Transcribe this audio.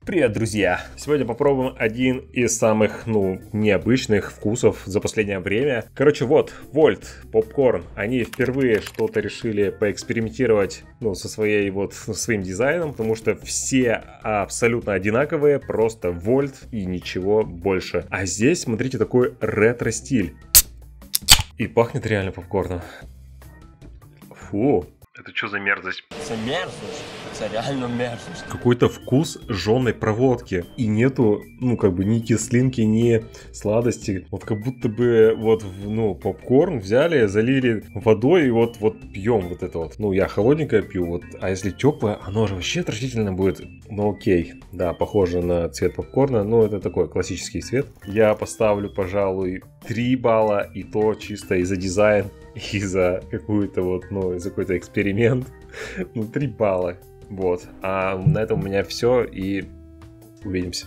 Привет, друзья! Сегодня попробуем один из самых, необычных вкусов за последнее время. Короче, вот, Вольт, попкорн. Они впервые что-то решили поэкспериментировать, со своим дизайном, потому что все абсолютно одинаковые, просто Вольт и ничего больше. А здесь, смотрите, такой ретро-стиль. И пахнет реально попкорном. Фу. Это что за мерзость? Это мерзость. Это реально мерзость. Какой-то вкус жженой проводки. И нету, ни кислинки, ни сладости. Вот как будто бы попкорн взяли, залили водой и вот пьем вот это вот. Я холодненькое пью, а если теплое, оно же вообще отвратительно будет. Окей. Да, похоже на цвет попкорна, это такой классический цвет. Я поставлю, пожалуй, 3 балла, и то чисто из-за дизайна. И за какую-то за какой-то эксперимент. 3 балла. А на этом у меня все, и увидимся.